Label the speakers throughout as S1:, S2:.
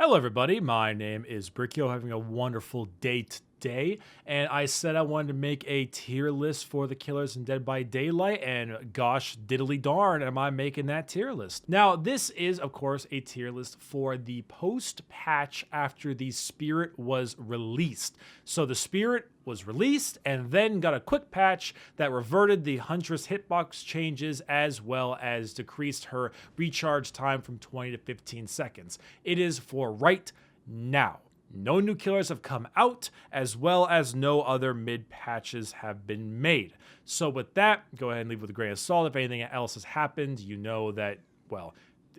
S1: Hello everybody, my name is Bricky. Having a wonderful day today, and I said I wanted to make a tier list for the killers in Dead by Daylight, and gosh diddly darn am I making that tier list. Now this is of course a tier list for the post patch after the Spirit was released. So the Spirit was released and then got a quick patch that reverted the Huntress hitbox changes as well as decreased her recharge time from 20 to 15 seconds. It is for right now. No new killers have come out, as well as no other mid patches have been made. So with that, go ahead and leave with a grain of salt. If anything else has happened, you know that, well,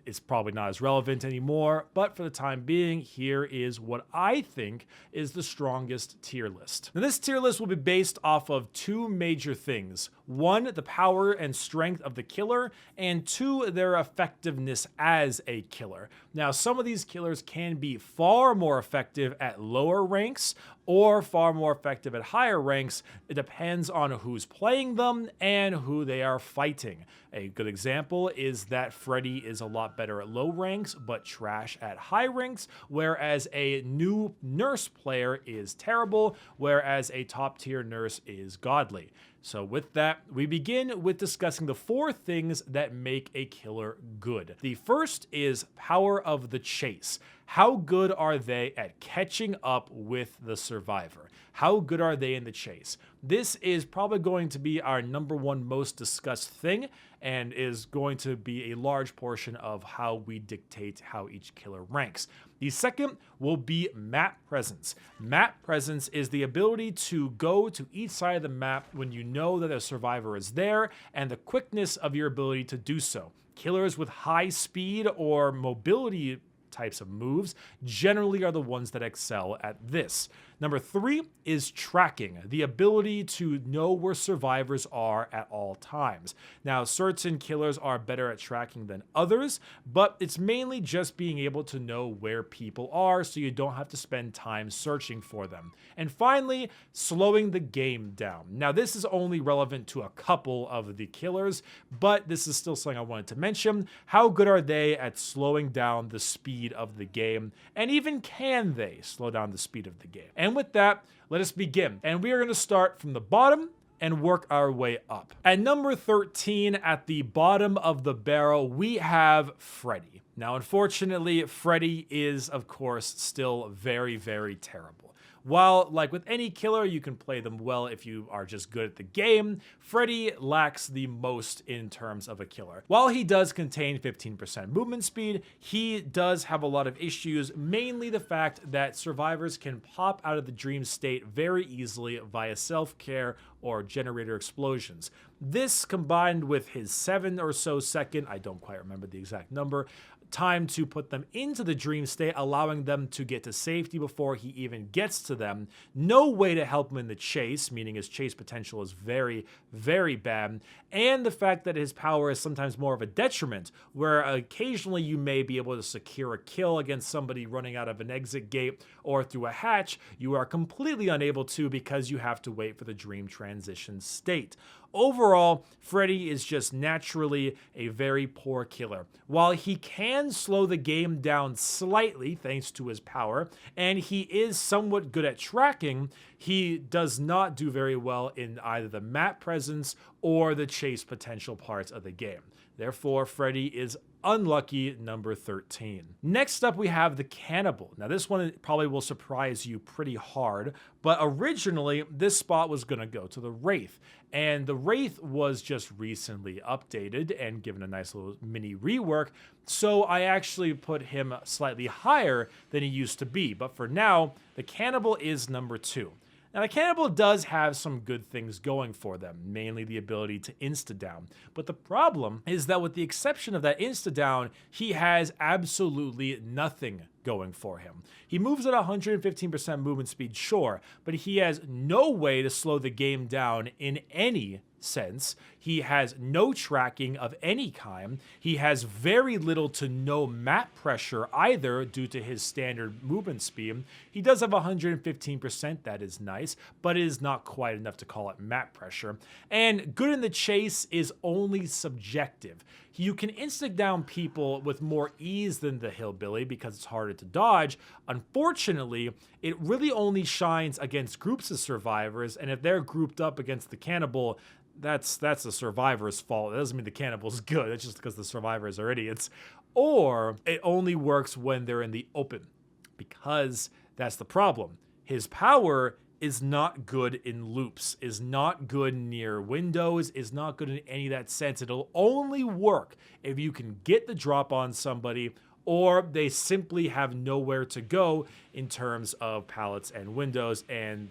S1: it's probably not as relevant anymore, but for the time being, here is what I think is the strongest tier list. Now, this tier list will be based off of two major things. One, the power and strength of the killer, and two, their effectiveness as a killer. Now, some of these killers can be far more effective at lower ranks or far more effective at higher ranks. It depends on who's playing them and who they are fighting. A good example is that Freddy is a lot better at low ranks, but trash at high ranks, whereas a new nurse player is terrible, whereas a top tier nurse is godly. So with that, we begin with discussing the four things that make a killer good. The first is power of the chase. How good are they at catching up with the survivor? How good are they in the chase? This is probably going to be our number one most discussed thing and is going to be a large portion of how we dictate how each killer ranks. The second will be map presence. Map presence is the ability to go to each side of the map when you know that a survivor is there and the quickness of your ability to do so. Killers with high speed or mobility types of moves generally are the ones that excel at this. Number three is tracking, the ability to know where survivors are at all times. Now, certain killers are better at tracking than others, but it's mainly just being able to know where people are so you don't have to spend time searching for them. And finally, slowing the game down. Now, this is only relevant to a couple of the killers, but this is still something I wanted to mention. How good are they at slowing down the speed of the game? And even can they slow down the speed of the game? And with that, let us begin. And we are going to start from the bottom and work our way up. At number 13, at the bottom of the barrel, we have Freddy. Now, unfortunately, Freddy is, of course, still very, very terrible. While, like with any killer, you can play them well if you are just good at the game, Freddy lacks the most in terms of a killer. While he does contain 15% movement speed, he does have a lot of issues, mainly the fact that survivors can pop out of the dream state very easily via self-care or generator explosions. This combined with his 7 or so second, I don't quite remember the exact number, time to put them into the dream state, allowing them to get to safety before he even gets to them. No way to help him in the chase, meaning his chase potential is very, very bad. And the fact that his power is sometimes more of a detriment, where occasionally you may be able to secure a kill against somebody running out of an exit gate or through a hatch, you are completely unable to because you have to wait for the dream transition state. Overall, Freddy is just naturally a very poor killer. While he can slow the game down slightly thanks to his power, and he is somewhat good at tracking, he does not do very well in either the map presence or the chase potential parts of the game. Therefore, Freddy is unlucky number 13. Next up, we have the Cannibal. Now, this one probably will surprise you pretty hard, but originally, this spot was going to go to the Wraith. And the Wraith was just recently updated and given a nice little mini rework, so I actually put him slightly higher than he used to be. But for now, the Cannibal is number 2. Now, the Cannibal does have some good things going for them, mainly the ability to insta-down. But the problem is that with the exception of that insta-down, he has absolutely nothing going for him. He moves at 115% movement speed, sure, but he has no way to slow the game down in any sense. He has no tracking of any kind. He has very little to no map pressure either due to his standard movement speed. He does have 115%, that is nice, but it is not quite enough to call it map pressure. And good in the chase is only subjective. You can instant down people with more ease than the Hillbilly because it's harder to dodge. Unfortunately, it really only shines against groups of survivors, and if they're grouped up against the Cannibal, that's the survivor's fault. It doesn't mean the Cannibal's good. It's just because the survivors are idiots. Or it only works when they're in the open, because that's the problem. His power is not good in loops, is not good near windows, is not good in any of that sense. It'll only work if you can get the drop on somebody, or they simply have nowhere to go in terms of pallets and windows. And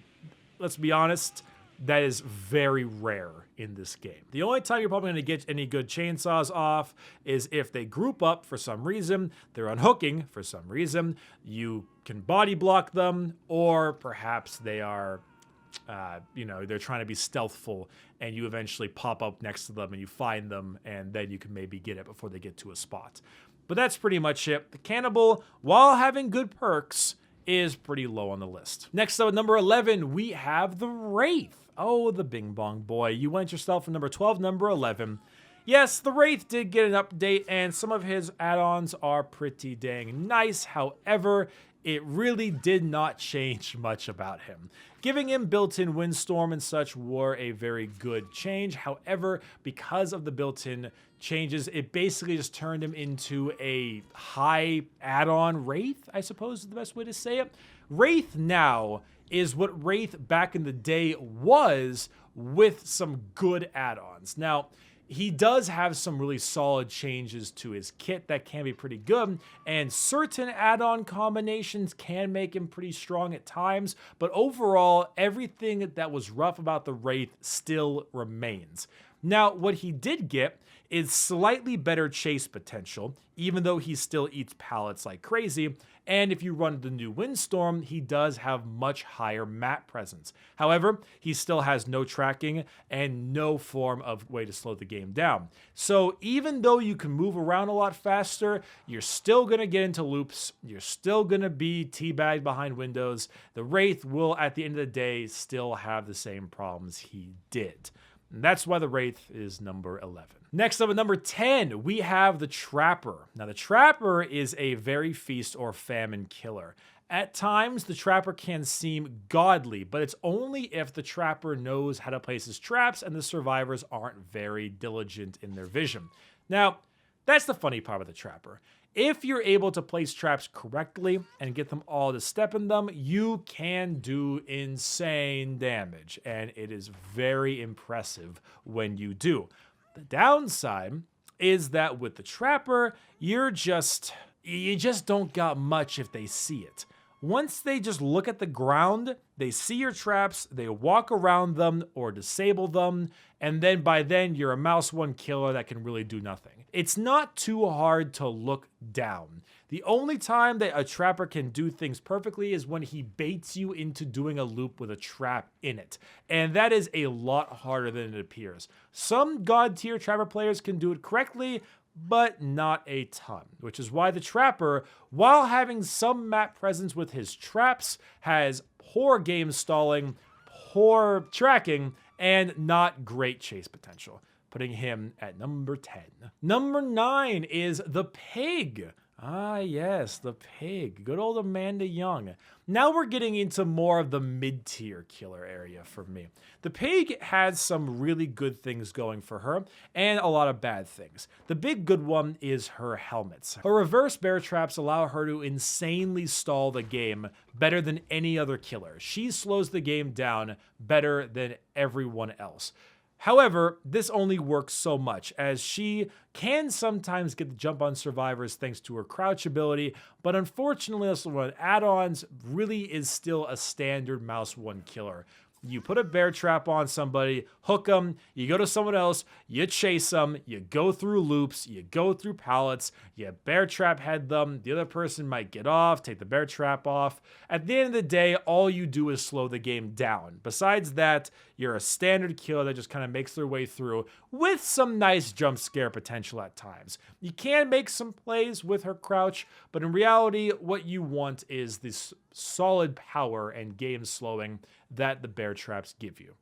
S1: let's be honest, that is very rare in this game. The only time you're probably going to get any good chainsaws off is if they group up for some reason, they're unhooking for some reason, you can body block them, or perhaps they are, they're trying to be stealthful and you eventually pop up next to them and you find them, and then you can maybe get it before they get to a spot. But that's pretty much it. The Cannibal, while having good perks, is pretty low on the list. Next up at number 11, we have the Wraith. Oh, the Bing Bong Boy. You went yourself from number 12, number 11. Yes, the Wraith did get an update, and some of his add-ons are pretty dang nice. However, it really did not change much about him. Giving him built-in windstorm and such were a very good change. However, because of the built-in changes, it basically just turned him into a high add-on Wraith, I suppose is the best way to say it. Wraith now is what Wraith back in the day was, with some good add-ons. Now, he does have some really solid changes to his kit that can be pretty good, and certain add-on combinations can make him pretty strong at times, but overall, everything that was rough about the Wraith still remains. Now, what he did get is slightly better chase potential, even though he still eats pallets like crazy. And if you run the new Windstorm, he does have much higher map presence. However, he still has no tracking and no form of way to slow the game down. So even though you can move around a lot faster, you're still going to get into loops. You're still going to be teabagged behind windows. The Wraith will, at the end of the day, still have the same problems he did. And that's why the Wraith is number 11. Next up at number 10, we have the Trapper. Now, the Trapper is a very feast or famine killer. At times, the Trapper can seem godly, but it's only if the Trapper knows how to place his traps and the survivors aren't very diligent in their vision. Now, that's the funny part of the Trapper. If you're able to place traps correctly and get them all to step in them, you can do insane damage, and it is very impressive when you do. The downside is that with the Trapper, you just don't got much if they see it. Once they just look at the ground, they see your traps, they walk around them or disable them, and then by then you're a mouse one killer that can really do nothing. It's not too hard to look down. The only time that a Trapper can do things perfectly is when he baits you into doing a loop with a trap in it. And that is a lot harder than it appears. Some god tier Trapper players can do it correctly, but not a ton, which is why the Trapper, while having some map presence with his traps, has poor game stalling, poor tracking, and not great chase potential, putting him at number 10. Number 9 is the Pig. Ah, yes, the Pig. Good old Amanda Young. Now we're getting into more of the mid-tier killer area for me. The Pig has some really good things going for her and a lot of bad things. The big good one is her helmets. Her reverse bear traps allow her to insanely stall the game better than any other killer. She slows the game down better than everyone else. However, this only works so much, as she can sometimes get the jump on survivors thanks to her crouch ability, but unfortunately, also with add-ons, really is still a standard mouse one killer. You put a bear trap on somebody, hook them, you go to someone else, you chase them, you go through loops, you go through pallets, you bear trap head them, the other person might get off, take the bear trap off. At the end of the day, all you do is slow the game down. Besides that, you're a standard killer that just kind of makes their way through with some nice jump scare potential at times. You can make some plays with her crouch, but in reality, what you want is this solid power and game slowing that the bear traps give you,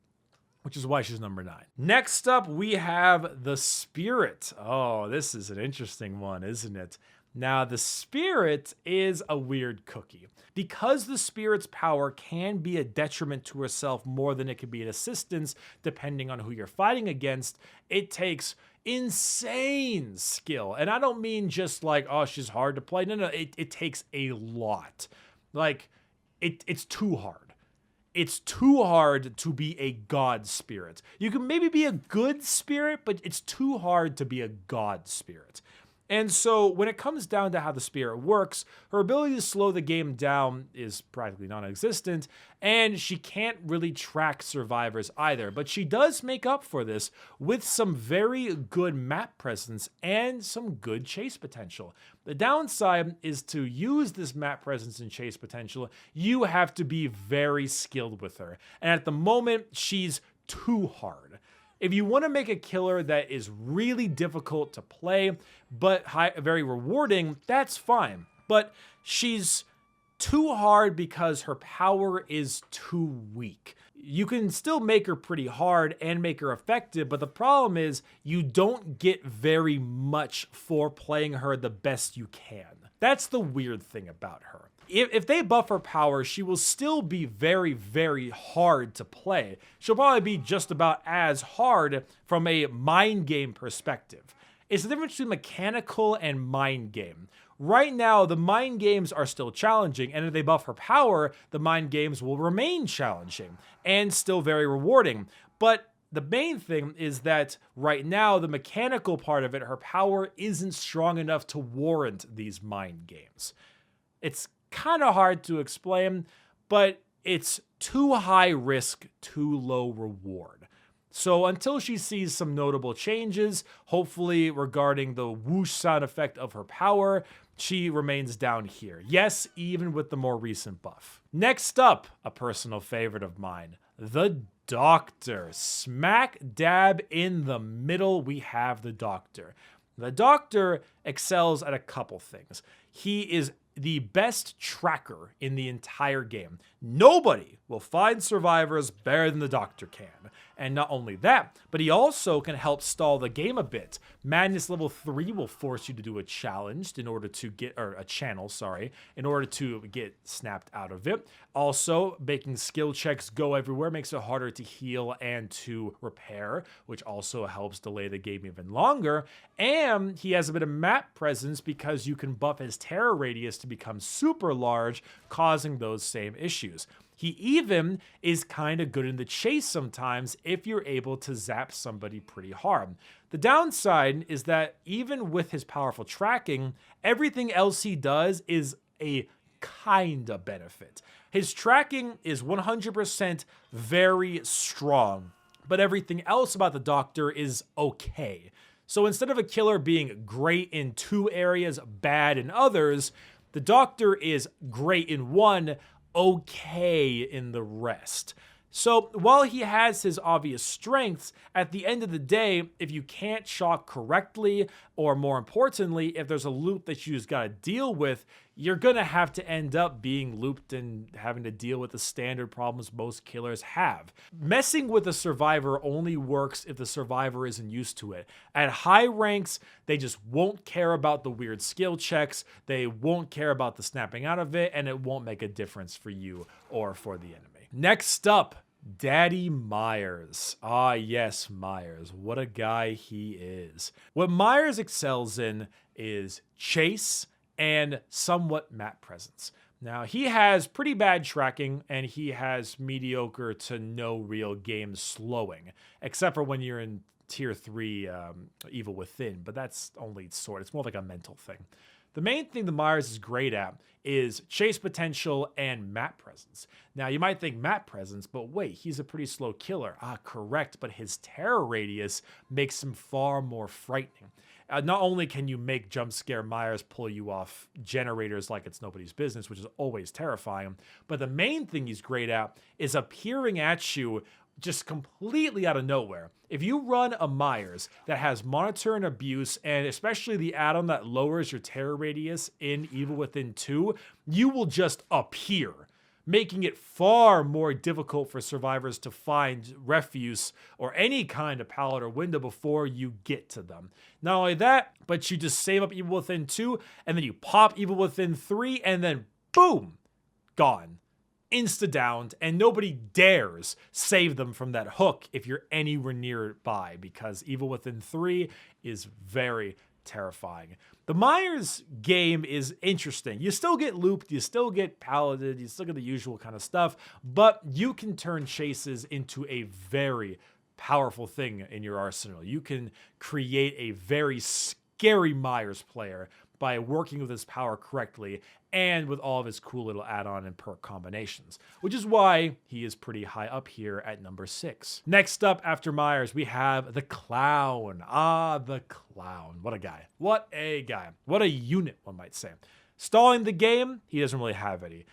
S1: which is why she's number 9. Next up, we have the Spirit. Oh, this is an interesting one, isn't it? Now, the Spirit is a weird cookie. Because the Spirit's power can be a detriment to herself more than it can be an assistance, depending on who you're fighting against, it takes insane skill. And I don't mean just like, oh, she's hard to play. No, it takes a lot. Like, it's too hard. It's too hard to be a god spirit. You can maybe be a good spirit, but it's too hard to be a god spirit. And so when it comes down to how the Spirit works, her ability to slow the game down is practically non-existent, and she can't really track survivors either. But she does make up for this with some very good map presence and some good chase potential. The downside is to use this map presence and chase potential, you have to be very skilled with her. And at the moment, she's too hard. If you want to make a killer that is really difficult to play, but very rewarding, that's fine. But she's too hard because her power is too weak. You can still make her pretty hard and make her effective, but the problem is you don't get very much for playing her the best you can. That's the weird thing about her. If they buff her power, she will still be very, very hard to play. She'll probably be just about as hard from a mind game perspective. It's the difference between mechanical and mind game. Right now, the mind games are still challenging, and if they buff her power, the mind games will remain challenging and still very rewarding. But the main thing is that right now, the mechanical part of it, her power isn't strong enough to warrant these mind games. It's kind of hard to explain, but it's too high risk, too low reward. So until she sees some notable changes, hopefully regarding the whoosh sound effect of her power, she remains down here. Yes, even with the more recent buff. Next up, a personal favorite of mine, the Doctor. Smack dab in the middle, we have the Doctor. The Doctor excels at a couple things. He is the best tracker in the entire game. Nobody will find survivors better than the Doctor can. And not only that, but he also can help stall the game a bit. Madness level 3 will force you to do a challenge in order to get, or a channel, sorry, in order to get snapped out of it. Also, making skill checks go everywhere makes it harder to heal and to repair, which also helps delay the game even longer. And he has a bit of map presence because you can buff his terror radius to become super large, causing those same issues. He even is kind of good in the chase sometimes if you're able to zap somebody pretty hard. The downside is that even with his powerful tracking, everything else he does is a kind of benefit. His tracking is 100% very strong, but everything else about the Doctor is okay. So instead of a killer being great in 2 areas, bad in others, the Doctor is great in one, okay in the rest. So while he has his obvious strengths, at the end of the day, if you can't shock correctly, or more importantly, if there's a loop that you just gotta deal with, you're gonna have to end up being looped and having to deal with the standard problems most killers have. Messing with a survivor only works if the survivor isn't used to it. At high ranks, they just won't care about the weird skill checks, they won't care about the snapping out of it, and it won't make a difference for you or for the enemy. Next up, Daddy Myers. Ah, yes, Myers. What a guy he is. What Myers excels in is chase and somewhat map presence. Now, he has pretty bad tracking, and he has mediocre to no real game slowing, except for when you're in Tier 3 Evil Within, but that's only sort. It's more like a mental thing. The main thing the Myers is great at is chase potential and map presence. Now, you might think map presence, but wait, he's a pretty slow killer. Correct, but his terror radius makes him far more frightening. Not only can you make jump scare Myers pull you off generators like it's nobody's business, which is always terrifying, but the main thing he's great at is appearing at you just completely out of nowhere. If you run a Myers that has Monitor and Abuse, and especially the add-on that lowers your terror radius in Evil Within 2, you will just appear, making it far more difficult for survivors to find refuse or any kind of pallet or window before you get to them. Not only that, but you just save up Evil Within 2, and then you pop Evil Within 3, and then boom, gone. Insta-downed, and nobody dares save them from that hook if you're anywhere nearby, because Evil Within 3 is very terrifying. The Myers game is interesting. You still get looped, you still get palleted, you still get the usual kind of stuff, but you can turn chases into a very powerful thing in your arsenal. You can create a very scary Myers player by working with his power correctly and with all of his cool little add-on and perk combinations, which is why he is pretty high up here at number 6. Next up after Myers, we have the Clown. The Clown. What a guy. What a guy. What a unit, one might say. Stalling the game, he doesn't really have any.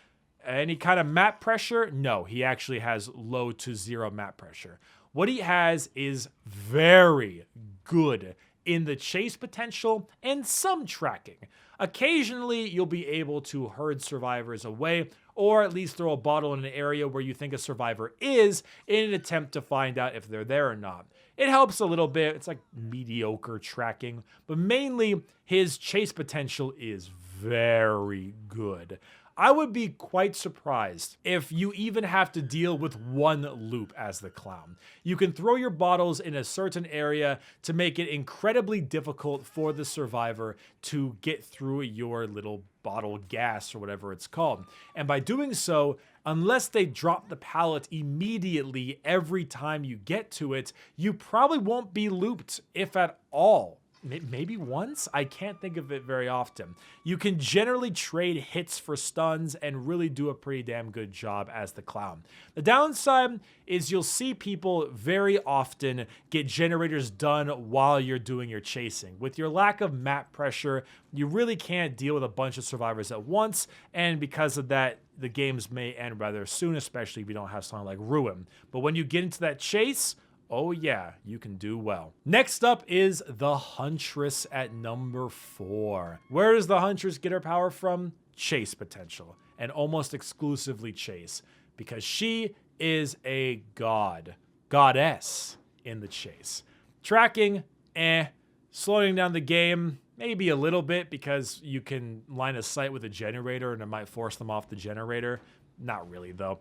S1: Any kind of map pressure? No, he actually has low to zero map pressure. What he has is very good in the chase potential and some tracking. Occasionally, you'll be able to herd survivors away, or at least throw a bottle in an area where you think a survivor is in an attempt to find out if they're there or not. It helps a little bit. It's like mediocre tracking, but mainly his chase potential is very good. I would be quite surprised if you even have to deal with one loop as the Clown. You can throw your bottles in a certain area to make it incredibly difficult for the survivor to get through your little bottle gas or whatever it's called. And by doing so, unless they drop the pallet immediately every time you get to it, you probably won't be looped, if at all. Maybe once? I can't think of it very often. You can generally trade hits for stuns and really do a pretty damn good job as the Clown. The downside is you'll see people very often get generators done while you're doing your chasing. With your lack of map pressure, you really can't deal with a bunch of survivors at once, and because of that, the games may end rather soon, especially if you don't have something like Ruin. But when you get into that chase, oh yeah, you can do well. Next up is the Huntress at number 4. Where does the Huntress get her power from? Chase potential, and almost exclusively chase, because she is a goddess in the chase. Tracking, slowing down the game, maybe a little bit, because you can line of sight with a generator and it might force them off the generator. Not really though.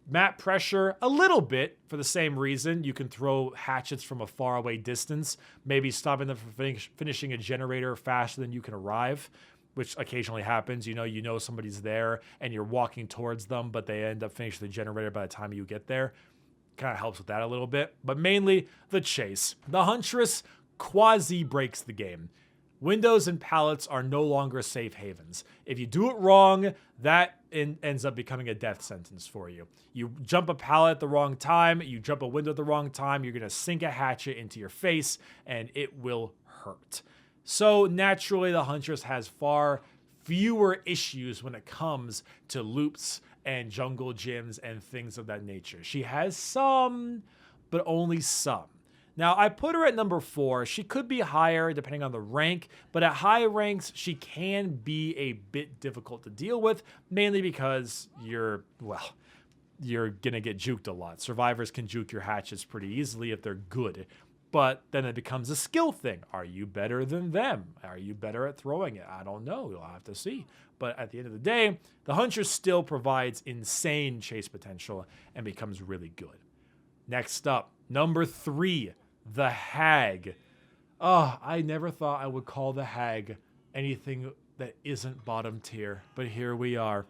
S1: Map pressure, a little bit, for the same reason. You can throw hatchets from a faraway distance, maybe stopping them from finishing a generator faster than you can arrive, which occasionally happens. You know somebody's there, and you're walking towards them, but they end up finishing the generator by the time you get there. Kind of helps with that a little bit, but mainly the chase. The Huntress quasi breaks the game. Windows and pallets are no longer safe havens. If you do it wrong, that ends up becoming a death sentence for you. You jump a pallet at the wrong time, you jump a window at the wrong time, you're gonna sink a hatchet into your face, and it will hurt. So naturally, the Huntress has far fewer issues when it comes to loops and jungle gyms and things of that nature. She has some, but only some. Now, I put her at number 4. She could be higher depending on the rank, but at high ranks, she can be a bit difficult to deal with, mainly because you're gonna get juked a lot. Survivors can juke your hatchets pretty easily if they're good, but then it becomes a skill thing. Are you better than them? Are you better at throwing it? I don't know. You'll have to see. But at the end of the day, the Huntress still provides insane chase potential and becomes really good. Next up, number 3. The Hag. I never thought I would call the Hag anything that isn't bottom tier, but here we are.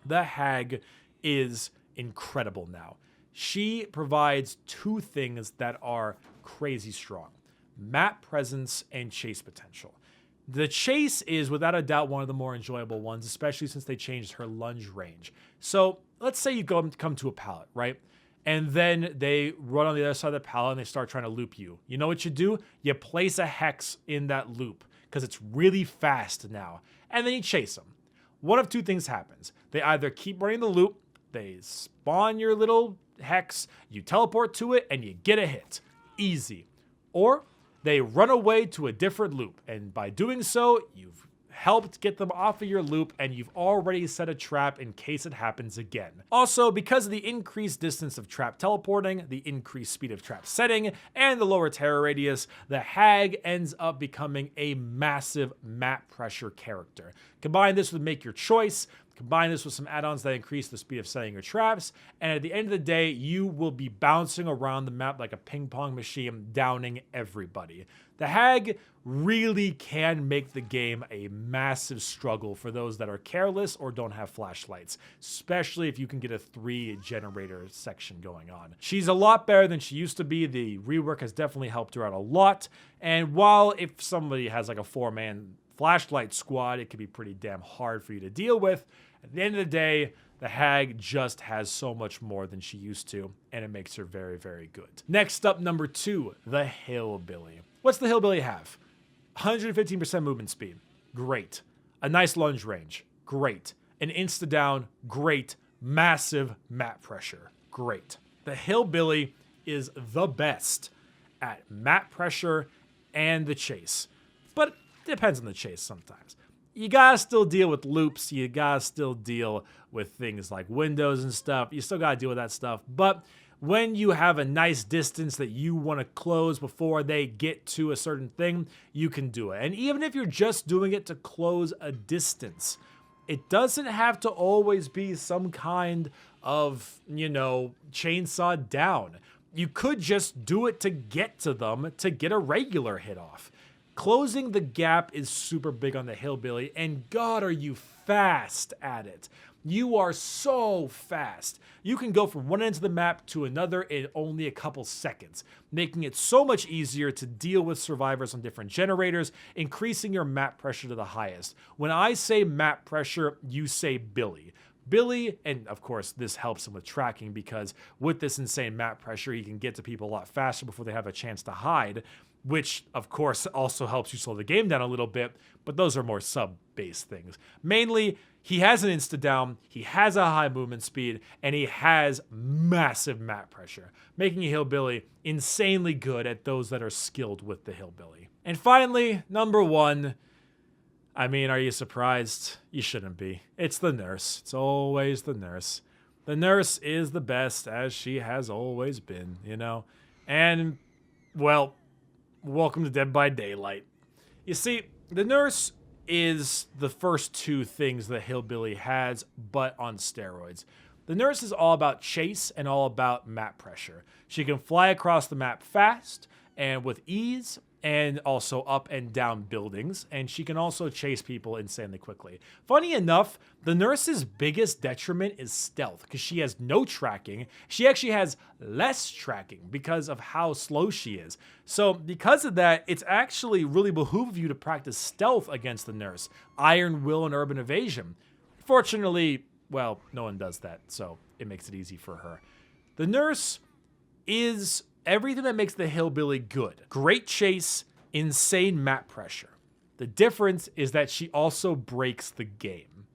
S1: The Hag is incredible now. She provides 2 things that are crazy strong: map presence and chase potential. The chase is without a doubt one of the more enjoyable ones, especially since they changed her lunge range. So let's say you come to a pallet, right? And then they run on the other side of the pallet and they start trying to loop you. You know what you do? You place a hex in that loop because it's really fast now. And then you chase them. One of two things happens. They either keep running the loop, they spawn your little hex, you teleport to it, and you get a hit. Easy. Or they run away to a different loop. And by doing so, you've helped get them off of your loop, and you've already set a trap in case it happens again. Also, because of the increased distance of trap teleporting, the increased speed of trap setting, and the lower terror radius, the Hag ends up becoming a massive map pressure character. Combine this with Make Your Choice, combine this with some add-ons that increase the speed of setting your traps, and at the end of the day, you will be bouncing around the map like a ping pong machine, downing everybody. The Hag really can make the game a massive struggle for those that are careless or don't have flashlights, especially if you can get a 3-generator section going on. She's a lot better than she used to be. The rework has definitely helped her out a lot, and while if somebody has like a 4-man flashlight squad, it can be pretty damn hard for you to deal with. At the end of the day, the Hag just has so much more than she used to, and it makes her very, very good. Next up, number 2, the Hillbilly. What's the Hillbilly have? 115% movement speed. Great. A nice lunge range. Great. An insta-down. Great. Massive map pressure. Great. The Hillbilly is the best at map pressure and the chase. But it depends on the chase sometimes. You gotta still deal with loops. You gotta still deal with things like windows and stuff. You still gotta deal with that stuff. But when you have a nice distance that you want to close before they get to a certain thing, you can do it. And even if you're just doing it to close a distance, it doesn't have to always be some kind of, chainsaw down. You could just do it to get to them to get a regular hit off. Closing the gap is super big on the Hillbilly, and God, are you fast at it. You are so fast. You can go from one end of the map to another in only a couple seconds, making it so much easier to deal with survivors on different generators, increasing your map pressure to the highest. When I say map pressure, you say Billy. Billy, and of course this helps him with tracking because with this insane map pressure, he can get to people a lot faster before they have a chance to hide, which of course also helps you slow the game down a little bit, but those are more sub-based things. Mainly, he has an insta-down, he has a high movement speed, and he has massive map pressure, making a Hillbilly insanely good at those that are skilled with the Hillbilly. And finally, number 1, are you surprised? You shouldn't be. It's the nurse. It's always the nurse. The nurse is the best, as she has always been, And, well, welcome to Dead by Daylight. You see, the nurse is the first 2 things the Hillbilly has, but on steroids. The nurse is all about chase and all about map pressure. She can fly across the map fast and with ease, and also up and down buildings, and she can also chase people insanely quickly. Funny enough, the nurse's biggest detriment is stealth, because she has no tracking. She actually has less tracking because of how slow she is. So because of that, it's actually really behoove you to practice stealth against the nurse, Iron Will and Urban Evasion. Fortunately, well, no one does that, so it makes it easy for her. The nurse is everything that makes the Hillbilly good. Great chase, insane map pressure. The difference is that she also breaks the game.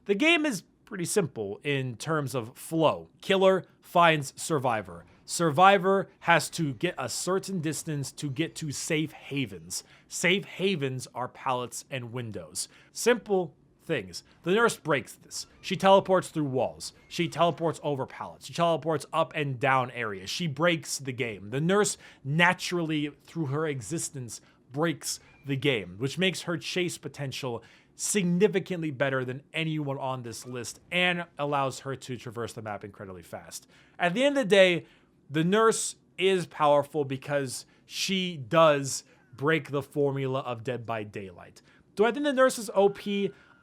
S1: The game is pretty simple in terms of flow. Killer finds survivor. Survivor has to get a certain distance to get to safe havens. Safe havens are pallets and windows. Simple things. The nurse breaks this. She teleports through walls. She teleports over pallets. She teleports up and down areas. She breaks the game. The nurse naturally, through her existence, breaks the game, which makes her chase potential significantly better than anyone on this list and allows her to traverse the map incredibly fast. At the end of the day, the nurse is powerful because she does break the formula of Dead by Daylight. Do I think the nurse is OP?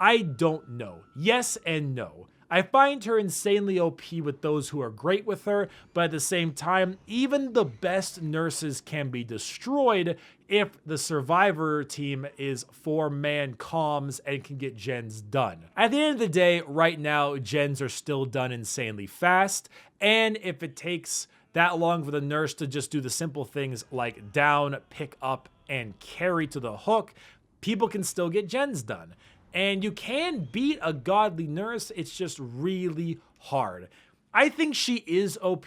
S1: I don't know. Yes and no. I find her insanely OP with those who are great with her, but at the same time, even the best nurses can be destroyed if the survivor team is 4-man comms and can get gens done. At the end of the day, right now, gens are still done insanely fast, and if it takes that long for the nurse to just do the simple things like down, pick up, and carry to the hook, people can still get gens done. And you can beat a godly nurse, it's just really hard. I think she is OP,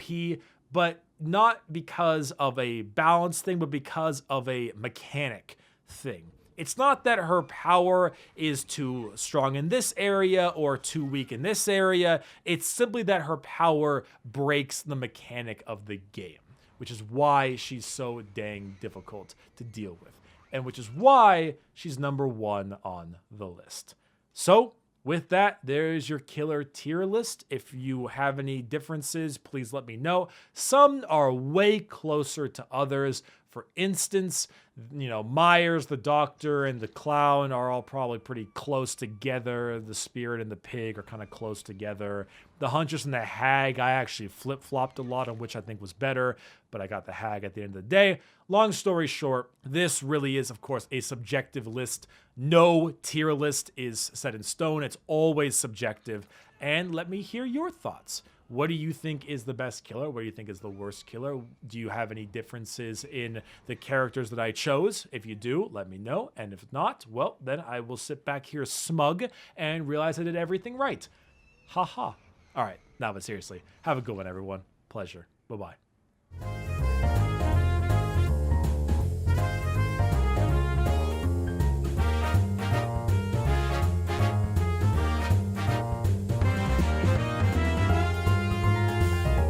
S1: but not because of a balance thing, but because of a mechanic thing. It's not that her power is too strong in this area or too weak in this area. It's simply that her power breaks the mechanic of the game, which is why she's so dang difficult to deal with, and which is why she's number 1 on the list. So with that, there's your killer tier list. If you have any differences, please let me know. Some are way closer to others. For instance, Myers, the doctor, and the clown are all probably pretty close together. The spirit and the pig are kind of close together. The Huntress and the hag, I actually flip-flopped a lot on which I think was better, but I got the hag at the end of the day. Long story short, this really is, of course, a subjective list. No tier list is set in stone. It's always subjective. And let me hear your thoughts. What do you think is the best killer? What do you think is the worst killer? Do you have any differences in the characters that I chose? If you do, let me know. And if not, well, then I will sit back here smug and realize I did everything right. Ha ha. All right. Now, but seriously, have a good one, everyone. Pleasure. Bye-bye.